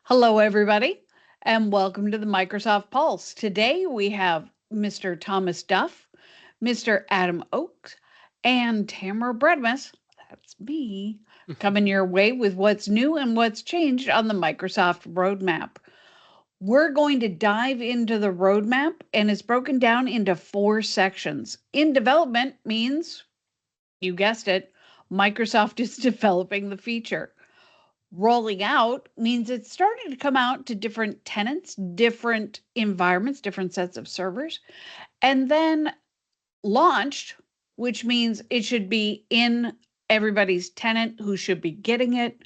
Hello, everybody, and welcome to the Microsoft Pulse. Today we have Mr. Thomas Duff, Mr. Adam Ochs, and Tamara Bredemus, that's me, coming your way with what's new and what's changed on the Microsoft roadmap. We're going to dive into the roadmap, and it's broken down into 4 sections. In development means, you guessed it, Microsoft is developing the feature. Rolling out means it's starting to come out to different tenants, different environments, different sets of servers, and then launched, which means it should be in everybody's tenant who should be getting it,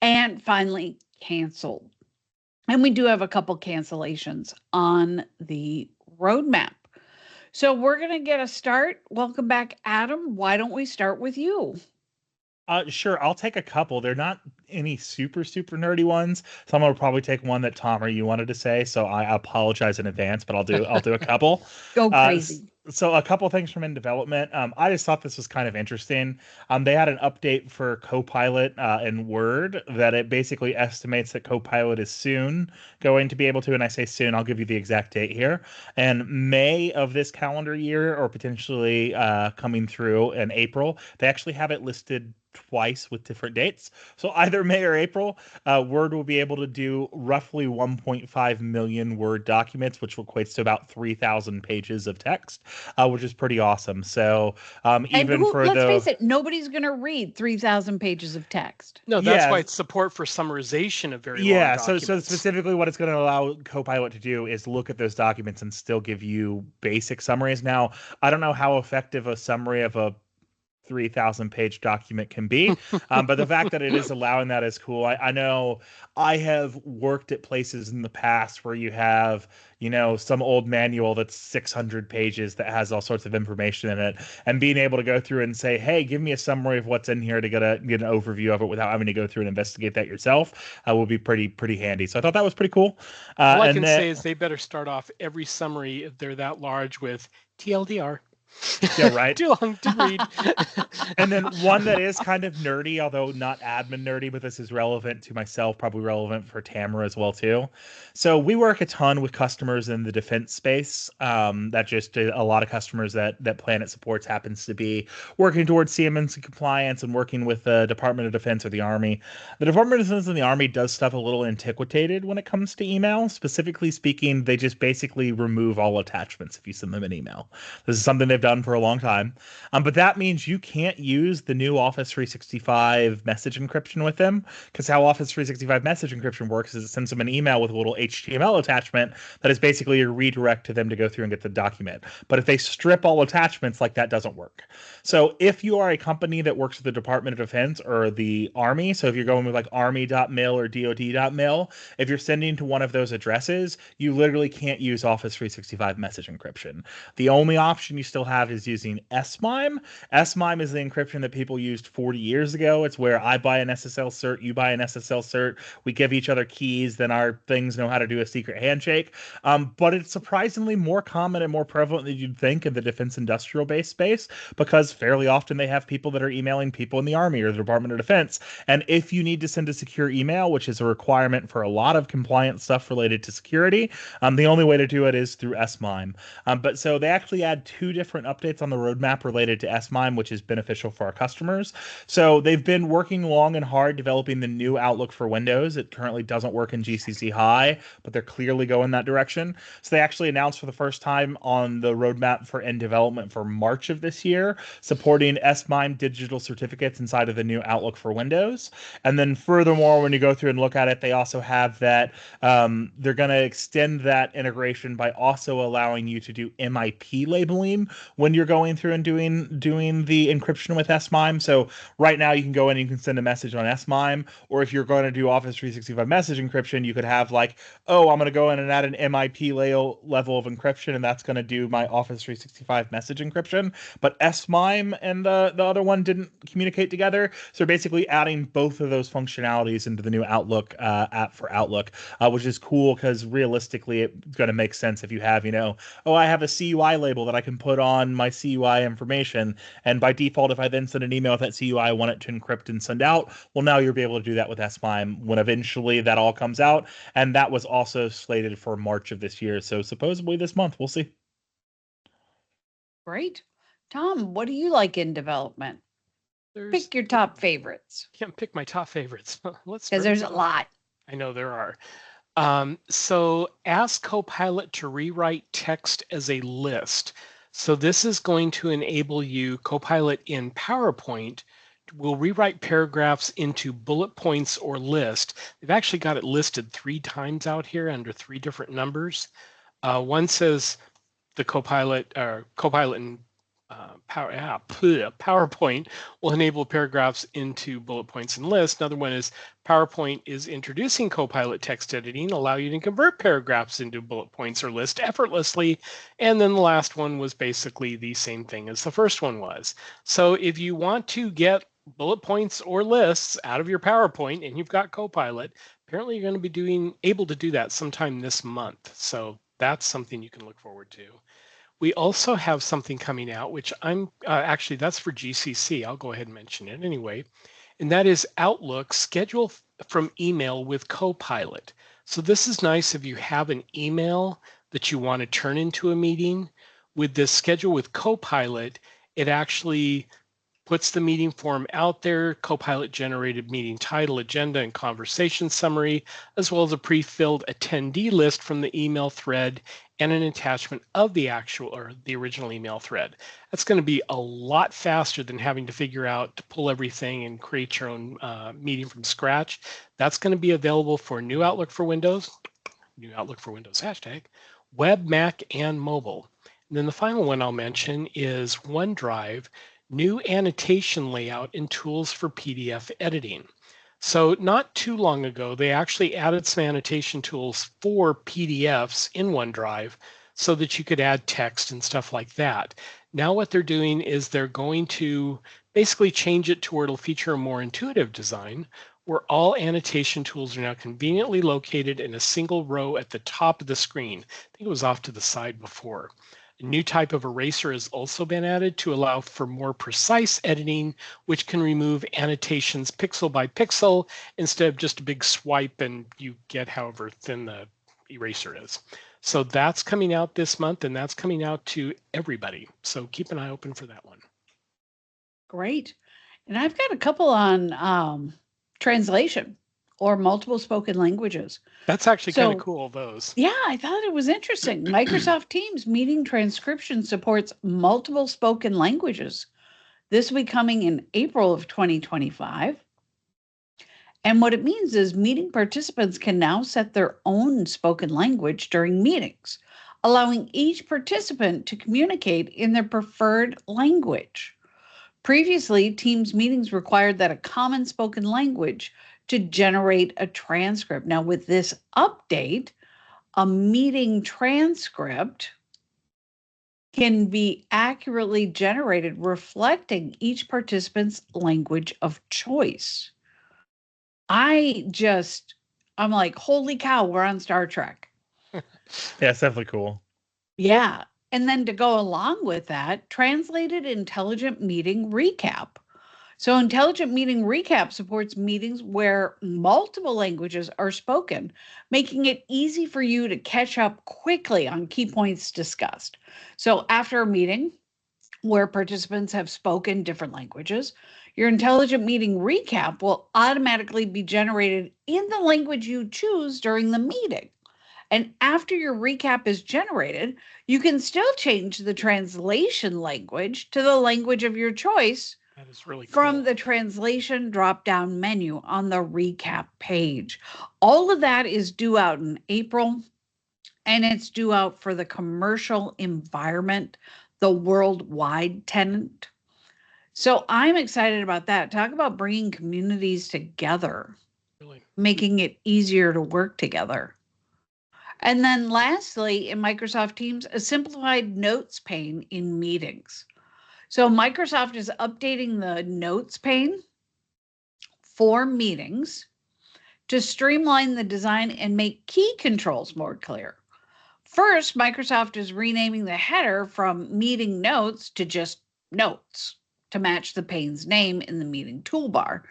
and finally canceled. And we do have a couple cancellations on the roadmap. So we're going to get a start. Welcome back, Adam. Why don't we start with you? Sure, I'll take a couple. They're not any super nerdy ones. Someone will probably take one that Tom or you wanted to say, so I apologize in advance, but I'll do a couple. Go Uh, crazy. so a couple things from in development. I just thought this was kind of interesting. They had an update for Copilot in Word that it basically estimates that Copilot is soon going to be able to, and I say soon, I'll give you the exact date here, and May of this calendar year, or potentially coming through in April. They actually have it listed twice with different dates. So either May or April, Word will be able to do roughly 1.5 million Word documents, which equates to about 3,000 pages of text, which is pretty awesome. So And even for let's the face it, nobody's going to read 3,000 pages of text. No, that's yeah why it's support for summarization of very long yeah so documents. specifically what it's going to allow Copilot to do is look at those documents and still give you basic summaries. Now, I don't know how effective a summary of a 3,000 page document can be. But the fact that it is allowing that is cool. I know I have worked at places in the past where you have, some old manual that's 600 pages that has all sorts of information in it, and being able to go through and say, hey, give me a summary of what's in here to get an overview of it without having to go through and investigate that yourself will be pretty handy. So I thought that was pretty cool. All I And can then, say is they better start off every summary, if they're that large, with TLDR. yeah, right. Too long to read. And then one that is kind of nerdy, although not admin nerdy, but this is relevant to myself, probably relevant for Tamara as well too. So we work a ton with customers in the defense space. That just a lot of customers that Planet supports happens to be working towards CMMC compliance and working with the Department of Defense or the Army. The Department of Defense and the Army does stuff a little antiquated when it comes to email. Specifically speaking, they just basically remove all attachments if you send them an email. This is something they've done for a long time. But that means you can't use the new Office 365 message encryption with them, because how Office 365 message encryption works is it sends them an email with a little HTML attachment that is basically a redirect to them to go through and get the document. But if they strip all attachments, like, that doesn't work. So if you are a company that works with the Department of Defense or the Army, so if you're going with like army.mil or dod.mil, if you're sending to one of those addresses, you literally can't use Office 365 message encryption. The only option you still have is using SMIME. SMIME is the encryption that people used 40 years ago. It's where I buy an SSL cert, you buy an SSL cert, we give each other keys, then our things know how to do a secret handshake. But it's surprisingly more common and more prevalent than you'd think in the defense industrial base space, because fairly often they have people that are emailing people in the Army or the Department of Defense. And if you need to send a secure email, which is a requirement for a lot of compliance stuff related to security, the only way to do it is through SMIME. But so they actually add 2 different updates on the roadmap related to SMIME, which is beneficial for our customers. So they've been working long and hard developing the new Outlook for Windows. It currently doesn't work in GCC High, but they're clearly going that direction. So they actually announced for the first time on the roadmap for in development for March of this year, supporting SMIME digital certificates inside of the new Outlook for Windows. And then furthermore, when you go through and look at it, they also have that they're going to extend that integration by also allowing you to do MIP labeling when you're going through and doing the encryption with SMIME. So right now you can go in and you can send a message on SMIME, or if you're going to do Office 365 message encryption, you could have like, oh, I'm going to go in and add an MIP level of encryption, and that's going to do my Office 365 message encryption. But SMIME and the other one didn't communicate together. So basically adding both of those functionalities into the new Outlook app for Outlook, which is cool because realistically it's going to make sense if you have, oh, I have a CUI label that I can put on my CUI information. And by default, if I then send an email with that CUI, I want it to encrypt and send out. Well, now you'll be able to do that with SMIME when eventually that all comes out. And that was also slated for March of this year. So supposedly this month, we'll see. Great. Tom, what do you like in development? Pick your top favorites. Can't pick my top favorites. Let's because there's a lot. I know there are. So ask Copilot to rewrite text as a list. So this is going to enable you, Copilot in PowerPoint will rewrite paragraphs into bullet points or list. They've actually got it listed 3 times out here under 3 different numbers. One says the Copilot in PowerPoint will enable paragraphs into bullet points and lists. Another one is PowerPoint is introducing Copilot text editing, allow you to convert paragraphs into bullet points or list effortlessly. And then the last one was basically the same thing as the first one was. So if you want to get bullet points or lists out of your PowerPoint and you've got Copilot, apparently you're going to be able to do that sometime this month. So that's something you can look forward to. We also have something coming out, which I'm actually, that's for GCC. I'll go ahead and mention it anyway. And that is Outlook Schedule from Email with Copilot. So this is nice if you have an email that you want to turn into a meeting. With this Schedule with Copilot, it actually puts the meeting form out there, Copilot generated meeting title, agenda, and conversation summary, as well as a pre-filled attendee list from the email thread and an attachment of the original email thread. That's going to be a lot faster than having to figure out to pull everything and create your own meeting from scratch. That's going to be available for new Outlook for Windows, hashtag, web, Mac, and mobile. And then the final one I'll mention is OneDrive, new annotation layout and tools for PDF editing. So not too long ago, they actually added some annotation tools for PDFs in OneDrive so that you could add text and stuff like that. Now what they're doing is they're going to basically change it to where it'll feature a more intuitive design where all annotation tools are now conveniently located in a single row at the top of the screen. I think it was off to the side before. A new type of eraser has also been added to allow for more precise editing, which can remove annotations pixel by pixel instead of just a big swipe and you get however thin the eraser is. So that's coming out this month and that's coming out to everybody. So keep an eye open for that one. Great. And I've got a couple on translation or multiple spoken languages. That's actually kind of cool, those. Yeah, I thought it was interesting. Microsoft Teams meeting transcription supports multiple spoken languages. This will be coming in April of 2025. And what it means is meeting participants can now set their own spoken language during meetings, allowing each participant to communicate in their preferred language. Previously, Teams meetings required that a common spoken language to generate a transcript. Now, with this update, a meeting transcript can be accurately generated, reflecting each participant's language of choice. I'm like, holy cow, we're on Star Trek. Yeah, it's definitely cool. Yeah. And then to go along with that, translated intelligent meeting recap. So Intelligent Meeting Recap supports meetings where multiple languages are spoken, making it easy for you to catch up quickly on key points discussed. So after a meeting where participants have spoken different languages, your Intelligent Meeting Recap will automatically be generated in the language you choose during the meeting. And after your recap is generated, you can still change the translation language to the language of your choice. That is really cool. From the translation drop-down menu on the recap page. All of that is due out in April, and it's due out for the commercial environment, the worldwide tenant. So I'm excited about that. Talk about bringing communities together, really making it easier to work together. And then lastly, in Microsoft Teams, a simplified notes pane in meetings. So Microsoft is updating the notes pane for meetings to streamline the design and make key controls more clear. First, Microsoft is renaming the header from meeting notes to just notes to match the pane's name in the meeting toolbar.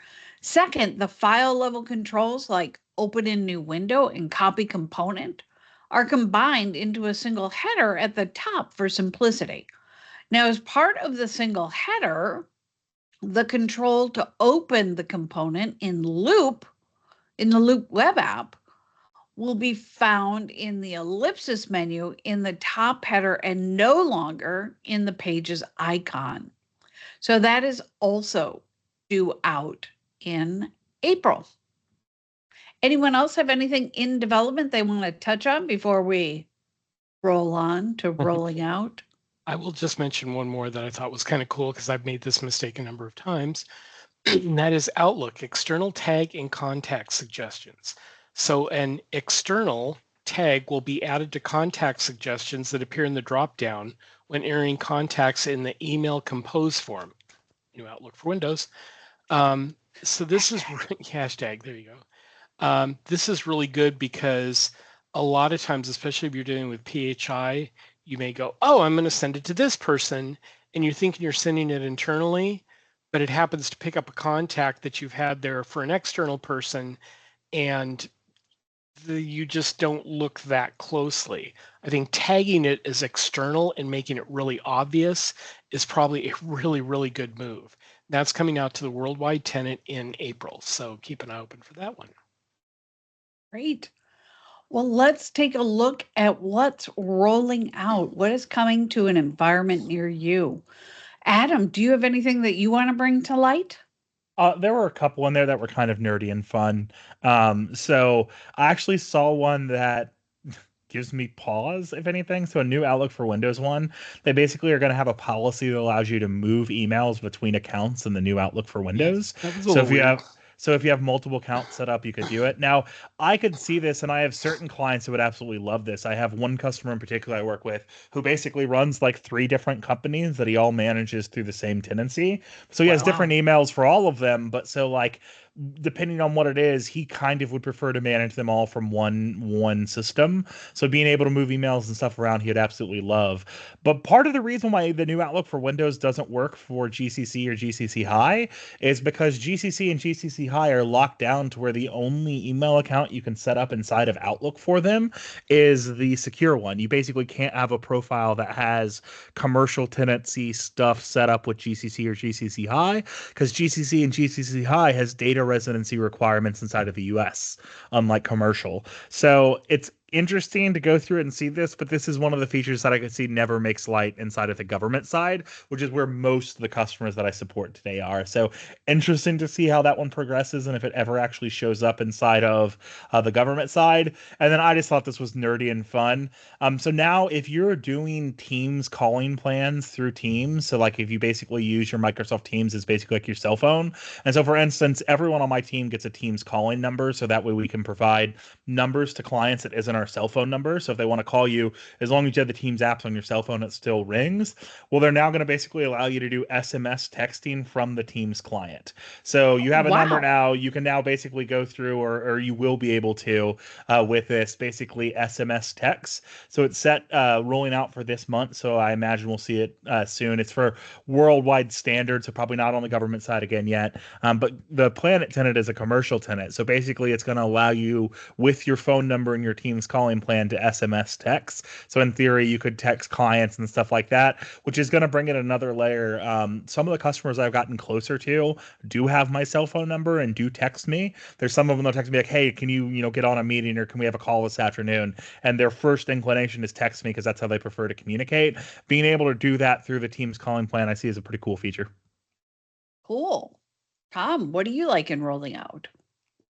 Second, the file level controls like open in new window and copy component are combined into a single header at the top for simplicity. Now, as part of the single header, the control to open the component in the Loop web app, will be found in the ellipsis menu in the top header and no longer in the page's icon. So that is also due out in April. Anyone else have anything in development they want to touch on before we roll on to rolling out? I will just mention one more that I thought was kind of cool because I've made this mistake a number of times. And that is Outlook, external tag and contact suggestions. So an external tag will be added to contact suggestions that appear in the dropdown when entering contacts in the email compose form. New Outlook for Windows. So this is hashtag, there you go. This is really good because a lot of times, especially if you're dealing with PHI, you may go, oh, I'm going to send it to this person. And you're thinking you're sending it internally, but it happens to pick up a contact that you've had there for an external person, and you just don't look that closely. I think tagging it as external and making it really obvious is probably a really, really good move. That's coming out to the worldwide tenant in April, so keep an eye open for that one. Great. Well, let's take a look at what's rolling out. What is coming to an environment near you? Adam, do you have anything that you want to bring to light? There were a couple in there that were kind of nerdy and fun. So I actually saw one that gives me pause, if anything. So a new Outlook for Windows one, they basically are going to have a policy that allows you to move emails between accounts in the new Outlook for Windows. That was a So little if you weird. have so if you have multiple accounts set up, you could do it. Now, I could see this, and I have certain clients who would absolutely love this. I have one customer in particular I work with who basically runs like 3 different companies that he all manages through the same tenancy. So he has Wow. different emails for all of them, but so like depending on what it is, he kind of would prefer to manage them all from one system. So being able to move emails and stuff around, he'd absolutely love. But part of the reason why the new Outlook for Windows doesn't work for GCC or GCC High is because GCC and GCC High are locked down to where the only email account you can set up inside of Outlook for them is the secure one. You basically can't have a profile that has commercial tenancy stuff set up with GCC or GCC High, because GCC and GCC High has data residency requirements inside of the US, unlike commercial. So it's interesting to go through it and see this, but this is one of the features that I could see never makes light inside of the government side, which is where most of the customers that I support today are. So interesting to see how that one progresses and if it ever actually shows up inside of the government side. And then I just thought this was nerdy and fun. So now if you're doing Teams calling plans through Teams, so like if you basically use your Microsoft Teams as basically like your cell phone. And so for instance, everyone on my team gets a Teams calling number. So that way we can provide numbers to clients that isn't our cell phone number. So if they want to call you, as long as you have the Teams apps on your cell phone, it still rings. Well, they're now going to basically allow you to do SMS texting from the Teams client. So you have a number now. You can now basically go through, or you will be able to, with this, basically SMS text. So it's set rolling out for this month. So I imagine we'll see it soon. It's for worldwide standard, so probably not on the government side again yet. But the Planet tenant is a commercial tenant. So basically it's going to allow you with your phone number and your Teams calling plan to SMS text. So in theory, you could text clients and stuff like that, which is going to bring it another layer. Some of the customers I've gotten closer to do have my cell phone number and do text me. There's some of them that text me like, hey, can you get on a meeting, or can we have a call this afternoon? And their first inclination is text me because that's how they prefer to communicate. Being able to do that through the Teams calling plan, I see as a pretty cool feature. Cool. Tom, what do you like in rolling out?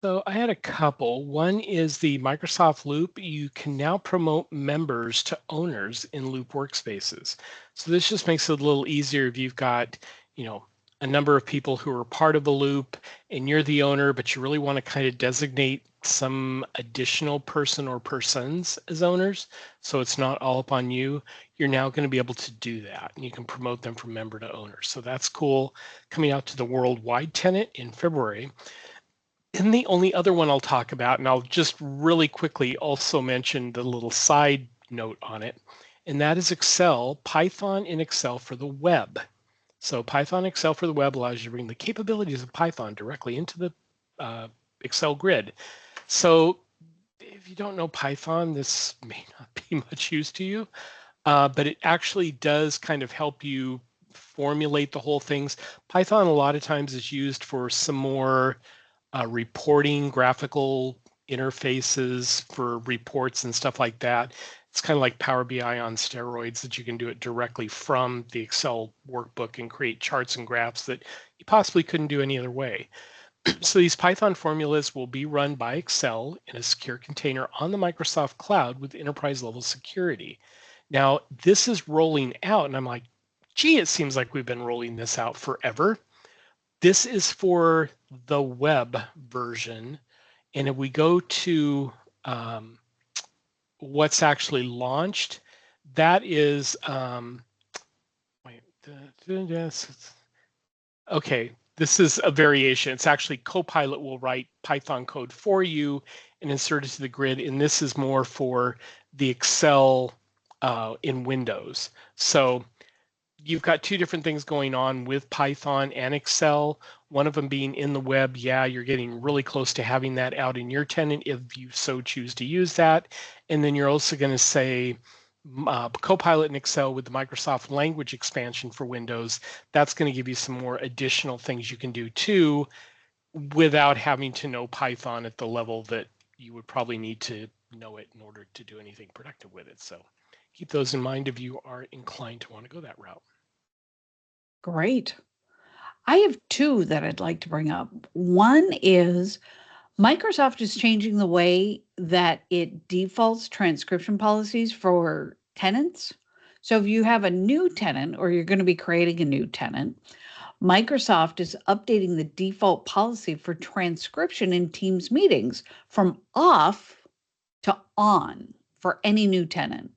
So I had a couple. One is the Microsoft Loop. You can now promote members to owners in Loop workspaces. So this just makes it a little easier if you've got, a number of people who are part of the Loop and you're the owner, but you really want to kind of designate some additional person or persons as owners. So it's not all up on you. You're now going to be able to do that, and you can promote them from member to owner. So that's cool. Coming out to the worldwide tenant in February. And the only other one I'll talk about, and I'll just really quickly also mention the little side note on it, and that is Excel, Python in Excel for the web. So Python Excel for the web allows you to bring the capabilities of Python directly into the Excel grid. So if you don't know Python, this may not be much use to you, but it actually does kind of help you formulate the whole things. Python a lot of times is used for some more reporting, graphical interfaces for reports and stuff like that. It's kind of like Power BI on steroids, that you can do it directly from the Excel workbook and create charts and graphs that you possibly couldn't do any other way. So these Python formulas will be run by Excel in a secure container on the Microsoft cloud with enterprise level security. Now, this is rolling out, and I'm like, gee, it seems like we've been rolling this out forever. This is for the web version. And if we go to what's actually launched, that is, okay, this is a variation. It's actually Copilot will write Python code for you and insert it to the grid. And this is more for the Excel in Windows. So you've got two different things going on with Python and Excel. One of them being in the web. Yeah, you're getting really close to having that out in your tenant if you so choose to use that. And then you're also going to say Copilot in Excel with the Microsoft language expansion for Windows. That's going to give you some more additional things you can do too, without having to know Python at the level that you would probably need to know it in order to do anything productive with it. So keep those in mind if you are inclined to want to go that route. Great. I have two that I'd like to bring up. One is Microsoft is changing the way that it defaults transcription policies for tenants. So if you have a new tenant or you're going to be creating a new tenant, Microsoft is updating the default policy for transcription in Teams meetings from off to on for any new tenant.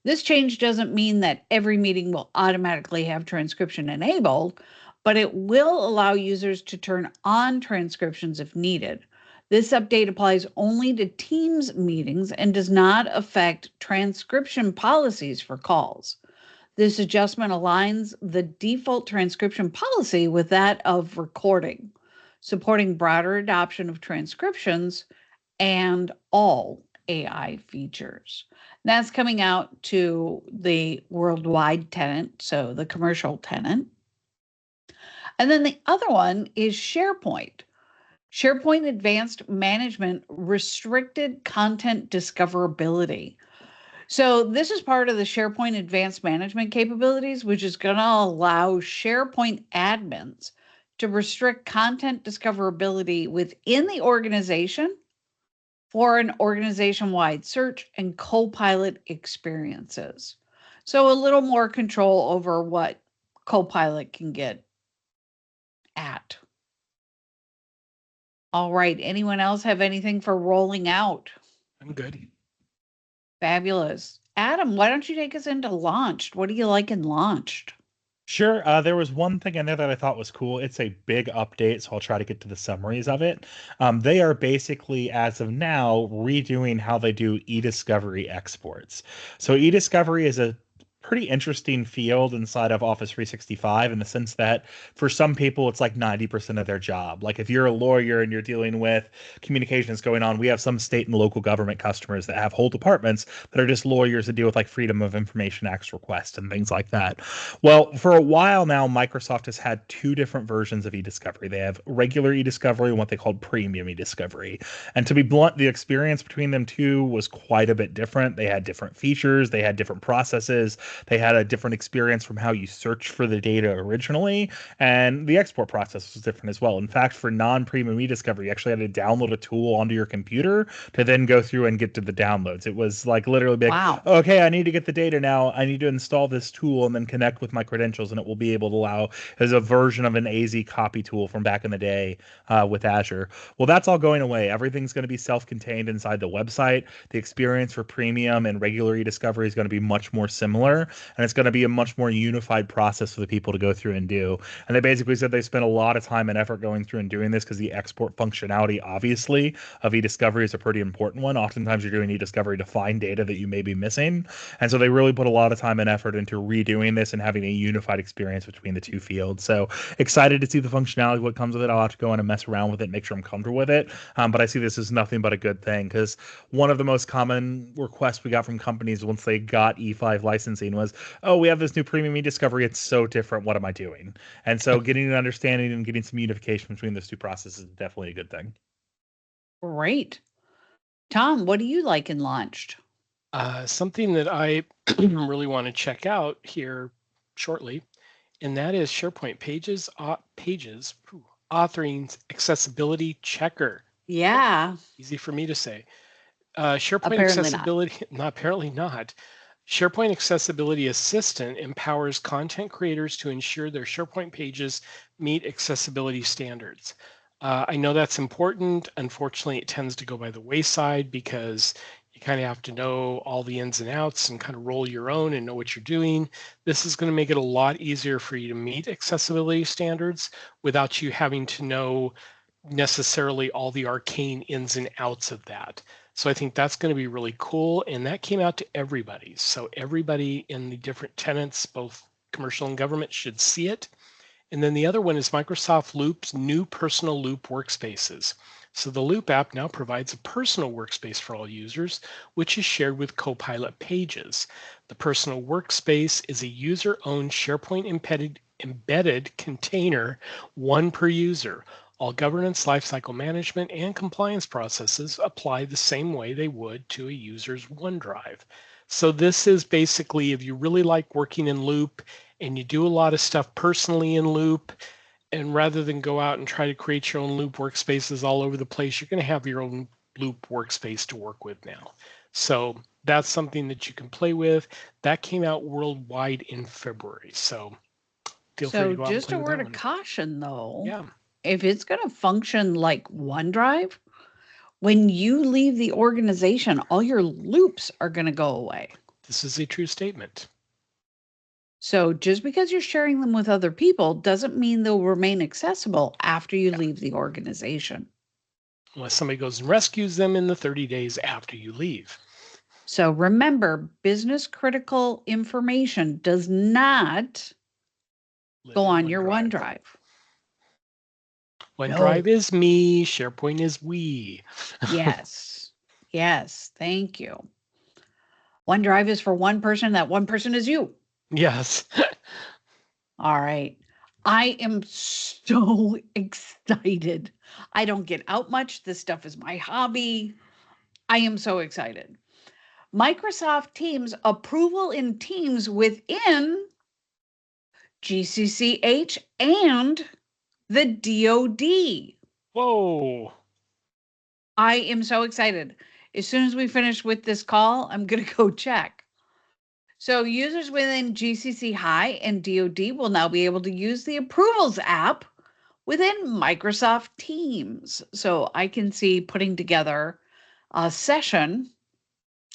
This change doesn't mean that every meeting will automatically have transcription enabled, but it will allow users to turn on transcriptions if needed. This update applies only to Teams meetings and does not affect transcription policies for calls. This adjustment aligns the default transcription policy with that of recording, supporting broader adoption of transcriptions and all AI features. That's coming out to the worldwide tenant, so the commercial tenant. And then the other one is SharePoint. SharePoint Advanced Management Restricted Content Discoverability. So this is part of the SharePoint Advanced Management capabilities, which is going to allow SharePoint admins to restrict content discoverability within the organization for an organization-wide search and Copilot experiences. So a little more control over what Copilot can get at. All right, anyone else have anything for rolling out? I'm good. Fabulous. Adam, why don't you take us into Launched? What do you like in Launched? Sure. There was one thing in there that I thought was cool. It's a big update, so I'll try to get to the summaries of it. They are basically, as of now, redoing how they do e-discovery exports. So e-discovery is a pretty interesting field inside of Office 365 in the sense that for some people it's like 90% of their job. Like if you're a lawyer and you're dealing with communications going on, we have some state and local government customers that have whole departments that are just lawyers that deal with like Freedom of Information Act requests and things like that. Well, for a while now, Microsoft has had two different versions of e-discovery. They have regular e-discovery and what they called premium e-discovery. And to be blunt, the experience between them two was quite a bit different. They had different features, they had different processes. They had a different experience from how you search for the data originally, and the export process was different as well. In fact, for non-premium e-discovery, you actually had to download a tool onto your computer to then go through and get to the downloads. It was like literally big, Wow. Okay, I need to get the data now. I need to install this tool and then connect with my credentials, and it will be able to allow as a version of an AZ copy tool from back in the day with Azure. Well, that's all going away. Everything's going to be self-contained inside the website. The experience for premium and regular e-discovery is going to be much more similar. and it's going to be a much more unified process for the people to go through and do. And they basically said they spent a lot of time and effort going through and doing this because the export functionality, obviously, of e-discovery is a pretty important one. Oftentimes you're doing e-discovery to find data that you may be missing. And so they really put a lot of time and effort into redoing this and having a unified experience between the two fields. So excited to see the functionality, what comes with it. I'll have to go in and mess around with it, make sure I'm comfortable with it. But I see this as nothing but a good thing, because one of the most common requests we got from companies once they got E5 licensing was, oh, we have this new premium e-discovery. It's so different. What am I doing? And so getting an understanding and getting some unification between those two processes is definitely a good thing. Great. Tom, what do you like in Launched? Something that I really want to check out here shortly, and that is SharePoint Pages authoring accessibility checker. Yeah. Easy for me to say. SharePoint Apparently accessibility, apparently not. SharePoint Accessibility Assistant empowers content creators to ensure their SharePoint pages meet accessibility standards. I know that's important. Unfortunately, it tends to go by the wayside because you kind of have to know all the ins and outs and kind of roll your own and know what you're doing. This is going to make it a lot easier for you to meet accessibility standards without you having to know necessarily all the arcane ins and outs of that. So I think that's going to be really cool. And that came out to everybody. So everybody in the different tenants, both commercial and government, should see it. And then the other one is Microsoft Loop's new personal Loop workspaces. So the Loop app now provides a personal workspace for all users, which is shared with Copilot pages. The personal workspace is a user-owned SharePoint embedded container, one per user. All governance, lifecycle management, and compliance processes apply the same way they would to a user's OneDrive. So this is basically, if you really like working in Loop and you do a lot of stuff personally in Loop, and rather than go out and try to create your own Loop workspaces all over the place, you're going to have your own Loop workspace to work with now. So that's something that you can play with. That came out worldwide in February. So feel free to go out and just play a with word that of one. caution, though. Yeah. If it's going to function like OneDrive, when you leave the organization, all your loops are going to go away. This is a true statement. So just because you're sharing them with other people doesn't mean they'll remain accessible after you leave the organization. Unless somebody goes and rescues them in the 30 days after you leave. So remember, business critical information does not go on your OneDrive. OneDrive is me, SharePoint is we. Yes. Yes. Thank you. OneDrive is for one person. That one person is you. Yes. All right. I am so excited. I don't get out much. This stuff is my hobby. I am so excited. Microsoft Teams approval in Teams within GCCH and the DoD. Whoa. I am so excited. As soon as we finish with this call, I'm going to go check. So users within GCC High and DoD will now be able to use the Approvals app within Microsoft Teams. So I can see putting together a session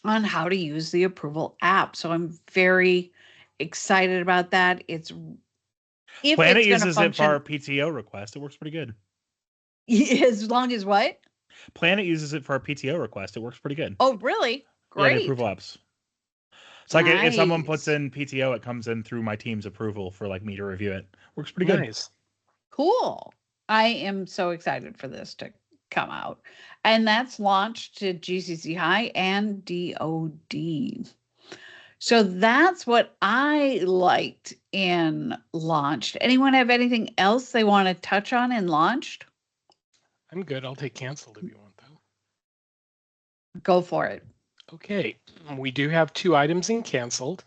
on how to use the Approval app. So I'm very excited about that. It's if Planet it's going to uses function, it for our PTO request. It works pretty good. as long as what? Planet uses it for our PTO request. It works pretty good. Oh, really? Yeah, Great. the approval apps. So like if someone puts in PTO, it comes in through my team's approval for like me to review it. Works pretty good. Nice. Cool. I am so excited for this to come out. And that's launched to GCC High and DoD. So that's what I liked in Launched. Anyone have anything else they want to touch on in Launched? I'm good. I'll take canceled if you want, though. Go for it. Okay. We do have 2 items in canceled.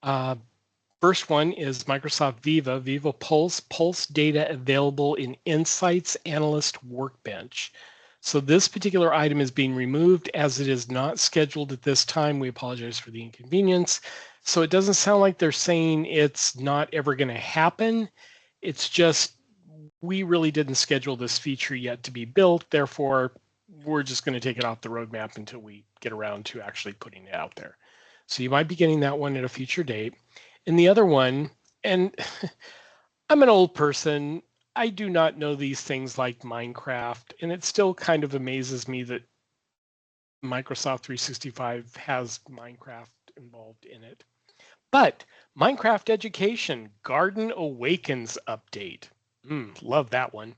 First one is Microsoft Viva Pulse data available in Insights Analyst Workbench. So this particular item is being removed as it is not scheduled at this time. We apologize for the inconvenience. So it doesn't sound like they're saying it's not ever going to happen. It's just we really didn't schedule this feature yet to be built. Therefore, we're just going to take it off the roadmap until we get around to actually putting it out there. So you might be getting that one at a future date. And the other one, and I'm an old person, I do not know these things like Minecraft, and it still kind of amazes me that Microsoft 365 has Minecraft involved in it. But Minecraft Education Garden Awakens update. Love that one.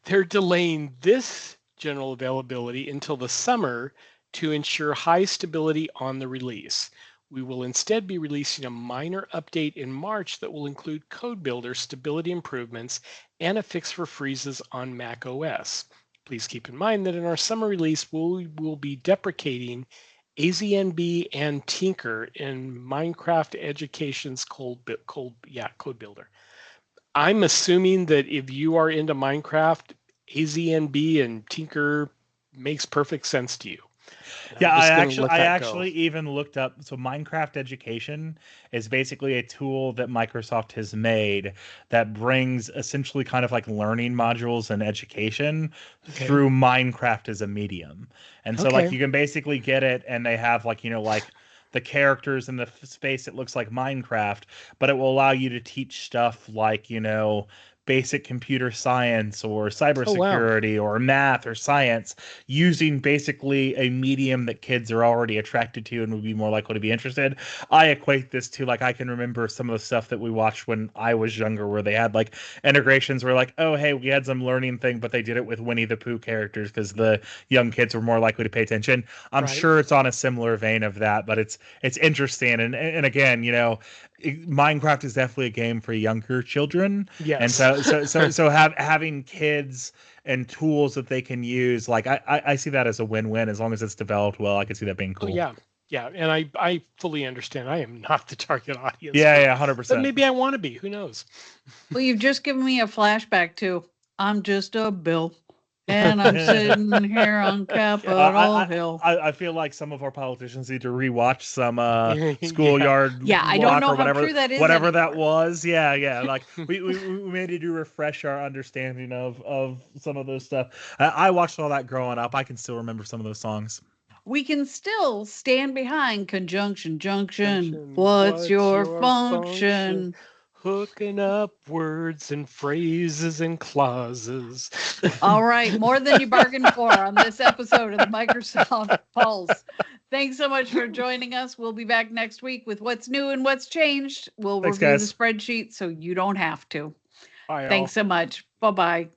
They're delaying this general availability until the summer to ensure high stability on the release. We will instead be releasing a minor update in March that will include code builder stability improvements and a fix for freezes on Mac OS. Please keep in mind that in our summer release, we will be deprecating AZNB and Tinker in Minecraft Education's code builder. I'm assuming that if you are into Minecraft, AZNB and Tinker makes perfect sense to you. Yeah, I actually even looked up. So Minecraft Education is basically a tool that Microsoft has made that brings essentially kind of like learning modules and education through Minecraft as a medium. And so like you can basically get it, and they have like, like the characters in the space it looks like Minecraft, but it will allow you to teach stuff like, basic computer science or cybersecurity or math or science using basically a medium that kids are already attracted to and would be more likely to be interested. I equate this to like, I can remember some of the stuff that we watched when I was younger where they had like integrations where like, oh, hey, we had some learning thing, but they did it with Winnie the Pooh characters because the young kids were more likely to pay attention. I'm sure it's on a similar vein of that, but it's interesting. And again, Minecraft is definitely a game for younger children. Yes. And so having kids and tools that they can use, like I see that as a win-win. As long as it's developed well, I can see that being cool. Oh, yeah. And I fully understand. I am not the target audience. Yeah, 100%. But maybe I want to be. Who knows? Well, you've just given me a flashback to I'm just a bill. And I'm sitting here on Capitol Hill. I feel like some of our politicians need to rewatch some schoolyard. I don't know how true that is. Whatever that was. Yeah. Like we may need to refresh our understanding of some of those stuff. I watched all that growing up. I can still remember some of those songs. We can still stand behind conjunction junction. What's your function? Hooking up words and phrases and clauses. All right, more than you bargained for on this episode of the Microsoft Pulse. Thanks so much for joining us. We'll be back next week with what's new and what's changed. We'll review the spreadsheet so you don't have to. Bye, Thanks so much. Bye-bye.